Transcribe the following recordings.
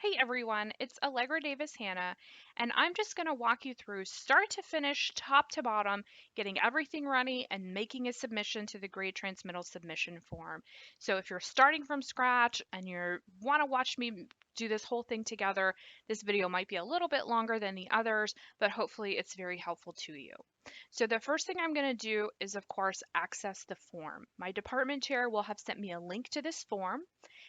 Hey everyone, it's Allegra Davis Hanna, and I'm just going to walk you through start to finish, top to bottom, getting everything ready and making a submission to the grade transmittal submission form. So if you're starting from scratch and you want to watch me do this whole thing together, this video might be a little bit longer than the others, but hopefully it's very helpful to you. So the first thing I'm going to do is, of course, access the form. My department chair will have sent me a link to this form,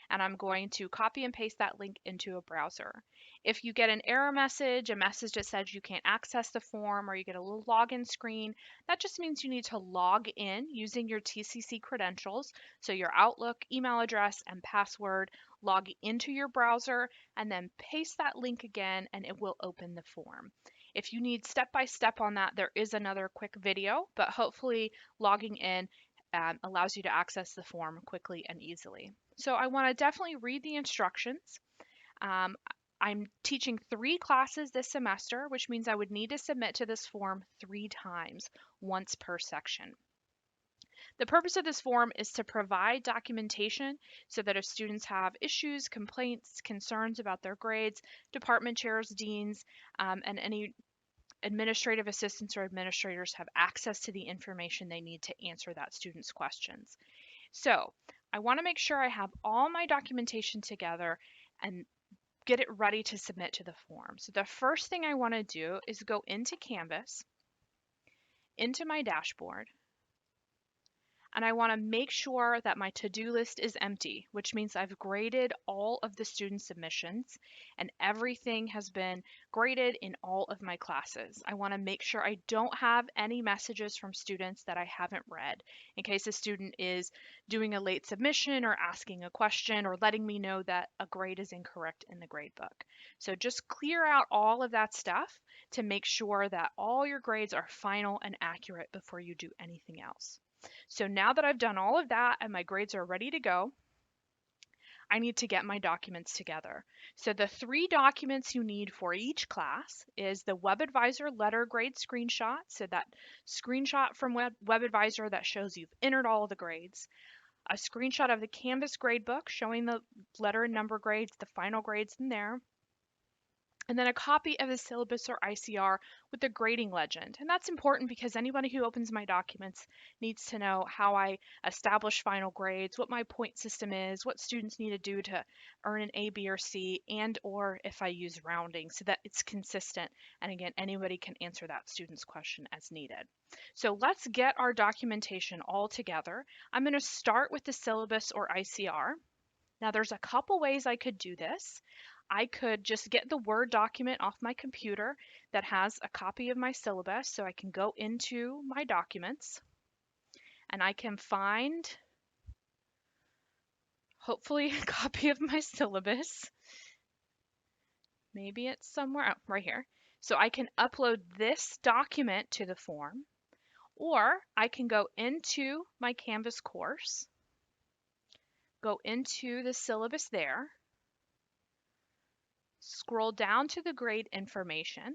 and I'm going to copy and paste that link into a browser. If you get an error message, a message that says you can't access the form, or you get a little login screen, that just means you need to log in using your TCC credentials, so your Outlook email address and password, log into your browser, and then paste that link again, and it will open the form. If you need step-by-step on that, there is another quick video, but hopefully logging in allows you to access the form quickly and easily. So I want to definitely read the instructions. Um, I'm teaching 3 classes this semester, which means I would need to submit to this form 3 times, once per section. The purpose of this form is to provide documentation so that if students have issues, complaints, concerns about their grades, department chairs, deans, and any administrative assistants or administrators have access to the information they need to answer that student's questions. So I want to make sure I have all my documentation together and get it ready to submit to the form. So the first thing I want to do is go into Canvas, into my dashboard, and I want to make sure that my to-do list is empty, which means I've graded all of the student submissions and everything has been graded in all of my classes. I want to make sure I don't have any messages from students that I haven't read in case a student is doing a late submission or asking a question or letting me know that a grade is incorrect in the grade book. So just clear out all of that stuff to make sure that all your grades are final and accurate before you do anything else. So now that I've done all of that and my grades are ready to go, I need to get my documents together. So the 3 documents you need for each class is the WebAdvisor letter grade screenshot, so that screenshot from WebAdvisor that shows you've entered all of the grades, a screenshot of the Canvas gradebook showing the letter and number grades, the final grades in there, and then a copy of the syllabus or ICR with the grading legend. And that's important because anybody who opens my documents needs to know how I establish final grades, what my point system is, what students need to do to earn an A, B, or C, and or if I use rounding so that it's consistent. And again, anybody can answer that student's question as needed. So let's get our documentation all together. I'm going to start with the syllabus or ICR. Now there's a couple ways I could do this. I could just get the Word document off my computer that has a copy of my syllabus, so I can go into my documents and I can find, hopefully, a copy of my syllabus. Maybe it's somewhere, oh, right here. So I can upload this document to the form, or I can go into my Canvas course, go into the syllabus there, scroll down to the grade information,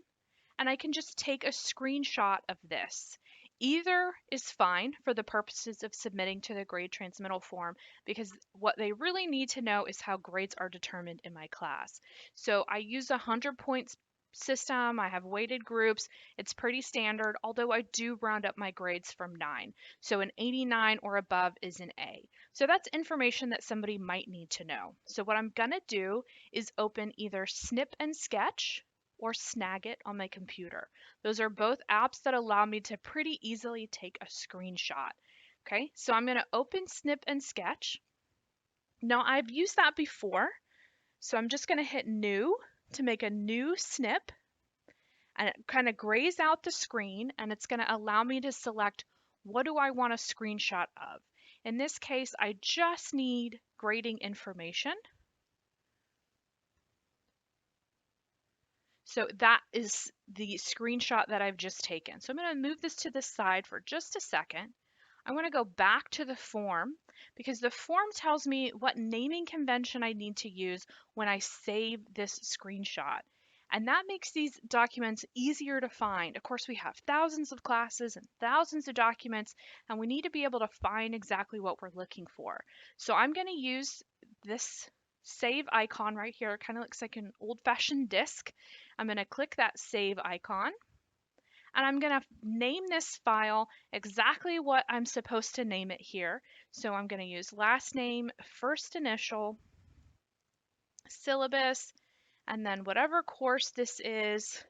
and I can just take a screenshot of this. Either is fine for the purposes of submitting to the grade transmittal form because what they really need to know is how grades are determined in my class. So I use a 100 points system. I have weighted groups. It's pretty standard, although I do round up my grades from 9. So an 89 or above is an A. So that's information that somebody might need to know. So what I'm going to do is open either Snip and Sketch or Snagit on my computer. Those are both apps that allow me to pretty easily take a screenshot. Okay, so I'm going to open Snip and Sketch. Now I've used that before, so I'm just going to hit New to make a new snip, and it kind of grays out the screen, and it's going to allow me to select what do I want a screenshot of. In this case, I just need grading information. So that is the screenshot that I've just taken. So I'm going to move this to the side for just a second. I want to go back to the form because the form tells me what naming convention I need to use when I save this screenshot. And that makes these documents easier to find. Of course, we have thousands of classes and thousands of documents, and we need to be able to find exactly what we're looking for. So I'm going to use this save icon right here. It kind of looks like an old-fashioned disk. I'm going to click that save icon, and I'm going to name this file exactly what I'm supposed to name it here. So I'm going to use last name, first initial, syllabus, and then whatever course this is,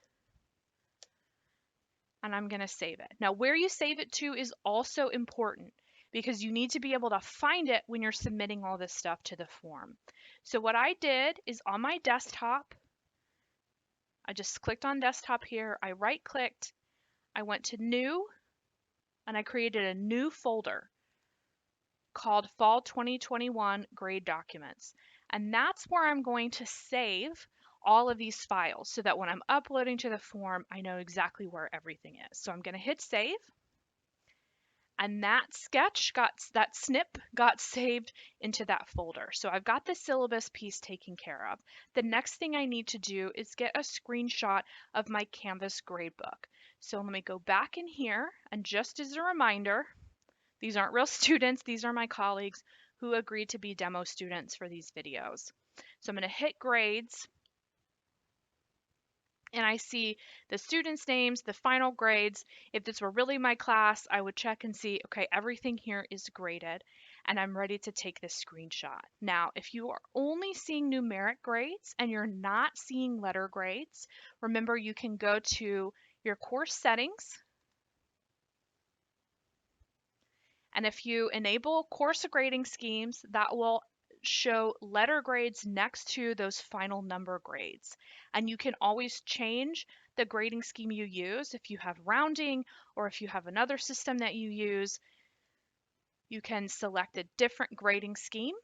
and I'm going to save it. Now, where you save it to is also important because you need to be able to find it when you're submitting all this stuff to the form. So what I did is on my desktop, I just clicked on desktop here, I right-clicked, I went to new, and I created a new folder called Fall 2021 Grade Documents. And that's where I'm going to save all of these files so that when I'm uploading to the form, I know exactly where everything is. So I'm going to hit save. And that snip got saved into that folder. So I've got the syllabus piece taken care of. The next thing I need to do is get a screenshot of my Canvas gradebook. So let me go back in here, and just as a reminder, these aren't real students, these are my colleagues who agreed to be demo students for these videos. So I'm going to hit grades, and I see the students' names, the final grades. If this were really my class, I would check and see, okay, everything here is graded, and I'm ready to take this screenshot. Now, if you are only seeing numeric grades and you're not seeing letter grades, remember you can go to your course settings, and if you enable course grading schemes, that will show letter grades next to those final number grades. And you can always change the grading scheme you use. If you have rounding or if you have another system that you use, you can select a different grading scheme.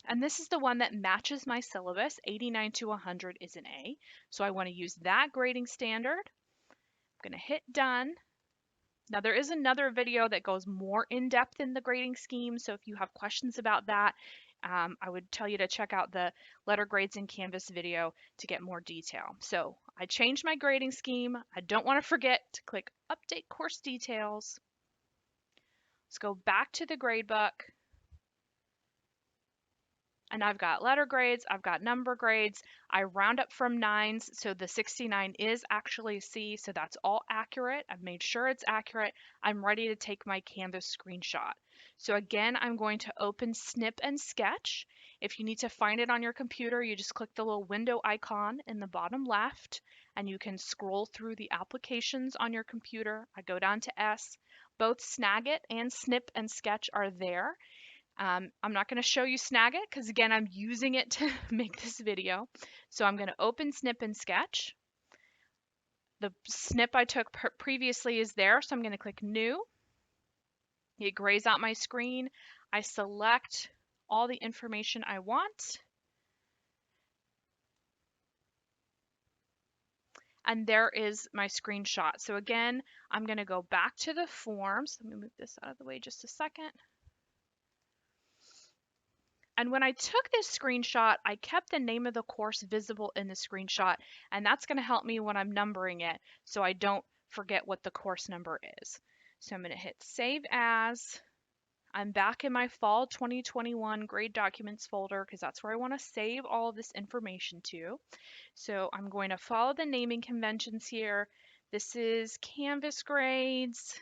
And this is the one that matches my syllabus. 89 to 100 is an A. So I want to use that grading standard. I'm going to hit done. Now, there is another video that goes more in depth in the grading scheme, so if you have questions about that, I would tell you to check out the letter grades in Canvas video to get more detail. So I changed my grading scheme. I don't want to forget to click Update Course Details. Let's go back to the gradebook. And I've got letter grades, I've got number grades. I round up from nines, so the 69 is actually C, so that's all accurate. I've made sure it's accurate. I'm ready to take my Canvas screenshot. So again, I'm going to open Snip and Sketch. If you need to find it on your computer, you just click the little window icon in the bottom left, and you can scroll through the applications on your computer. I go down to S. Both Snagit and Snip and Sketch are there. I'm not going to show you Snagit because again, I'm using it to make this video. So I'm going to open Snip and Sketch. The snip I took previously is there, so I'm going to click New. It grays out my screen. I select all the information I want. And there is my screenshot. So again, I'm going to go back to the forms. Let me move this out of the way just a second. And when I took this screenshot, I kept the name of the course visible in the screenshot, and that's going to help me when I'm numbering it so I don't forget what the course number is. So I'm going to hit Save As. I'm back in my Fall 2021 Grade Documents folder because that's where I want to save all of this information to. So I'm going to follow the naming conventions here. This is Canvas grades.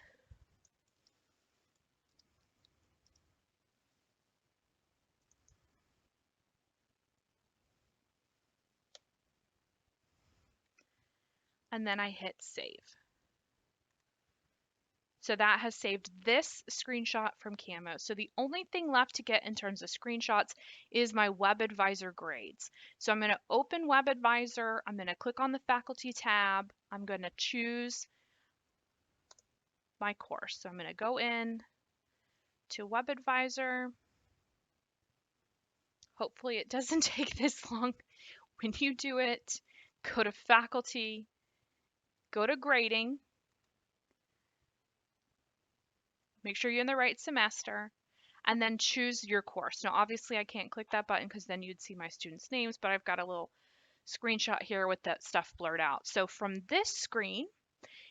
And then I hit save. So that has saved this screenshot from Camo. So the only thing left to get in terms of screenshots is my WebAdvisor grades. So I'm going to open WebAdvisor. I'm going to click on the faculty tab. I'm going to choose my course. So I'm going to go in to WebAdvisor. Hopefully it doesn't take this long. When you do it, go to faculty, go to grading, make sure you're in the right semester, and then choose your course. Now, obviously I can't click that button because then you'd see my students' names, but I've got a little screenshot here with that stuff blurred out. So from this screen,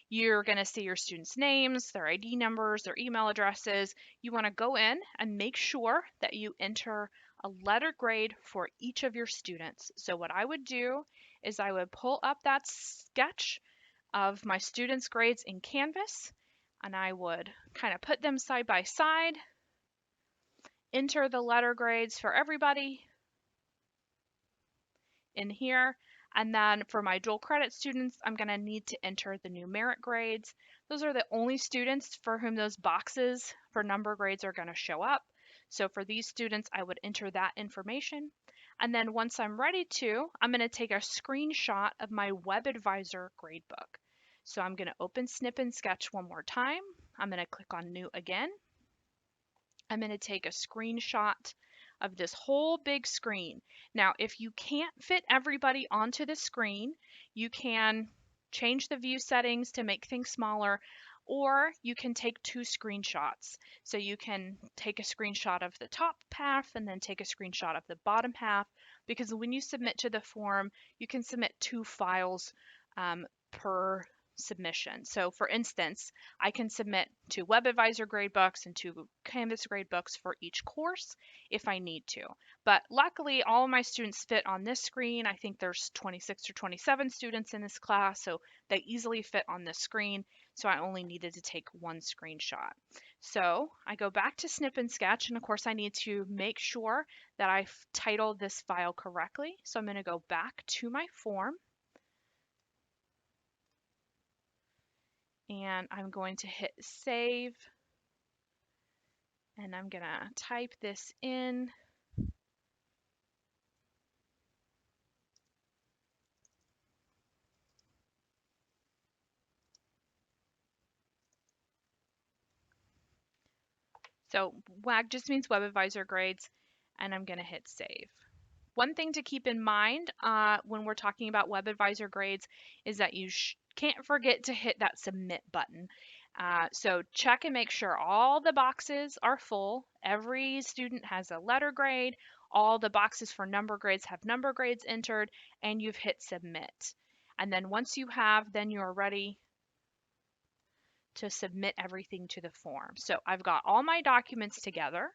you're going to see your students' names, their ID numbers, their email addresses. You want to go in and make sure that you enter a letter grade for each of your students. So what I would do is I would pull up that sketch of my students' grades in Canvas, and I would kind of put them side by side, enter the letter grades for everybody in here. And then for my dual credit students, I'm going to need to enter the numeric grades. Those are the only students for whom those boxes for number grades are going to show up. So for these students, I would enter that information. And then once I'm ready to, I'm going to take a screenshot of my WebAdvisor gradebook. So I'm going to open Snip and Sketch one more time. I'm going to click on New again. I'm going to take a screenshot of this whole big screen. Now, if you can't fit everybody onto the screen, you can change the view settings to make things smaller, or you can take two screenshots. So you can take a screenshot of the top half and then take a screenshot of the bottom half, because when you submit to the form, you can submit two files per submission. So for instance, I can submit two WebAdvisor gradebooks and two Canvas gradebooks for each course if I need to. But luckily, all of my students fit on this screen. I think there's 26 or 27 students in this class, so they easily fit on this screen. So I only needed to take one screenshot. So I go back to Snip and Sketch, and of course I need to make sure that I've titled this file correctly. So I'm going to go back to my form, and I'm going to hit save, and I'm going to type this in. So WAG just means WebAdvisor grades, and I'm going to hit save. One thing to keep in mind when we're talking about WebAdvisor grades is that you can't forget to hit that submit button. So check and make sure all the boxes are full. Every student has a letter grade. All the boxes for number grades have number grades entered, and you've hit submit. And then once you have, then you're ready to submit everything to the form. So I've got all my documents together.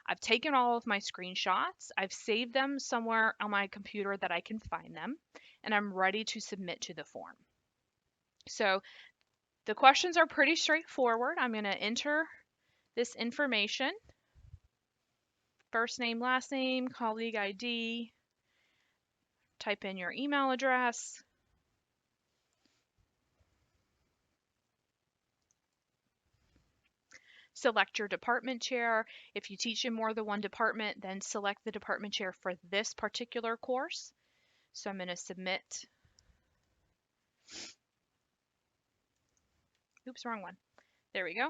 I've taken all of my screenshots. I've saved them somewhere on my computer that I can find them, and I'm ready to submit to the form. So the questions are pretty straightforward. I'm going to enter this information: first name, last name, colleague ID, type in your email address, select your department chair. If you teach in more than one department, then select the department chair for this particular course. So I'm going to submit. Oops, wrong one. There we go.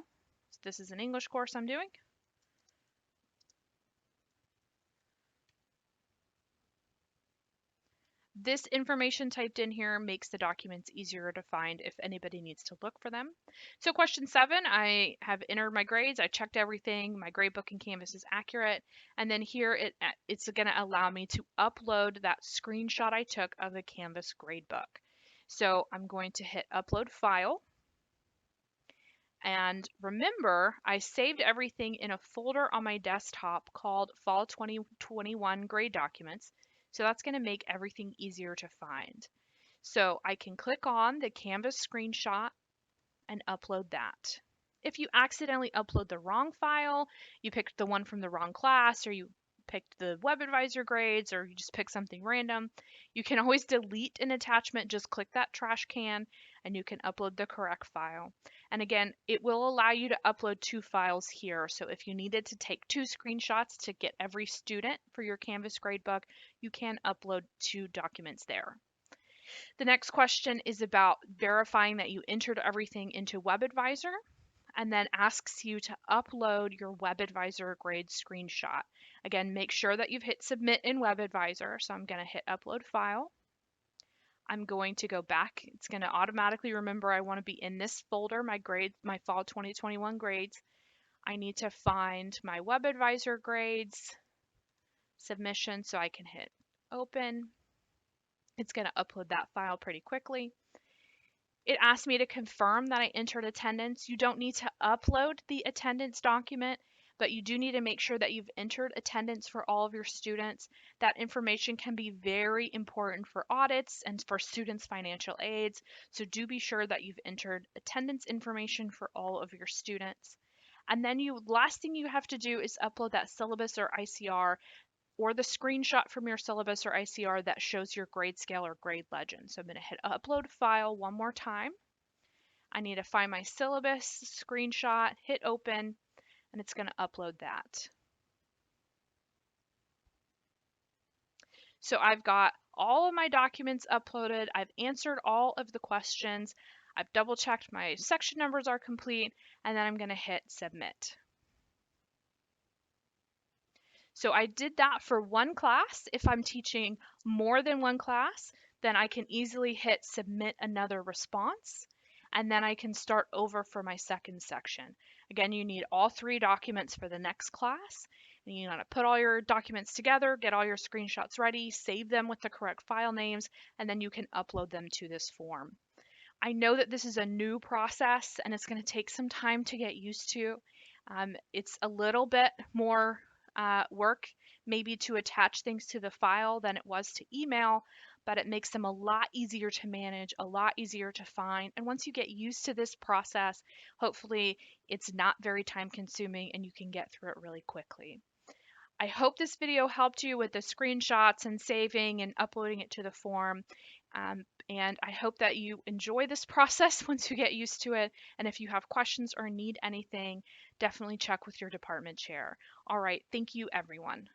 So this is an English course I'm doing. This information typed in here makes the documents easier to find if anybody needs to look for them. So question 7, I have entered my grades. I checked everything. My gradebook in Canvas is accurate. And then here it's going to allow me to upload that screenshot I took of the Canvas gradebook. So I'm going to hit upload file. And remember, I saved everything in a folder on my desktop called Fall 2021 Grade Documents. So that's going to make everything easier to find. So I can click on the Canvas screenshot and upload that. If you accidentally upload the wrong file, you picked the one from the wrong class, or you picked the WebAdvisor grades, or you just pick something random, you can always delete an attachment. Just click that trash can and you can upload the correct file. And again, it will allow you to upload 2 files here. So if you needed to take 2 screenshots to get every student for your Canvas gradebook, you can upload 2 documents there. The next question is about verifying that you entered everything into WebAdvisor, and then asks you to upload your WebAdvisor grade screenshot. Again, make sure that you've hit submit in WebAdvisor. So I'm going to hit upload file. I'm going to go back. It's going to automatically remember I want to be in this folder, my grades, my fall 2021 grades. I need to find my WebAdvisor grades submission, so I can hit open. It's going to upload that file pretty quickly. It asked me to confirm that I entered attendance. You don't need to upload the attendance document, but you do need to make sure that you've entered attendance for all of your students. That information can be very important for audits and for students' financial aids. So do be sure that you've entered attendance information for all of your students. And then last thing you have to do is upload that syllabus or ICR or the screenshot from your syllabus or ICR that shows your grade scale or grade legend. So I'm going to hit upload file one more time. I need to find my syllabus screenshot, hit open, and it's going to upload that. So I've got all of my documents uploaded. I've answered all of the questions. I've double checked my section numbers are complete, and then I'm going to hit submit. So I did that for one class. If I'm teaching more than one class, then I can easily hit submit another response, and then I can start over for my second section. Again, you need all 3 documents for the next class. And you want to put all your documents together, get all your screenshots ready, save them with the correct file names, and then you can upload them to this form. I know that this is a new process and it's going to take some time to get used to. It's a little bit more work maybe to attach things to the file than it was to email, but it makes them a lot easier to manage, a lot easier to find. And once you get used to this process, hopefully it's not very time consuming and you can get through it really quickly. I hope this video helped you with the screenshots and saving and uploading it to the form. And I hope that you enjoy this process once you get used to it. And if you have questions or need anything, definitely check with your department chair. All right, thank you everyone.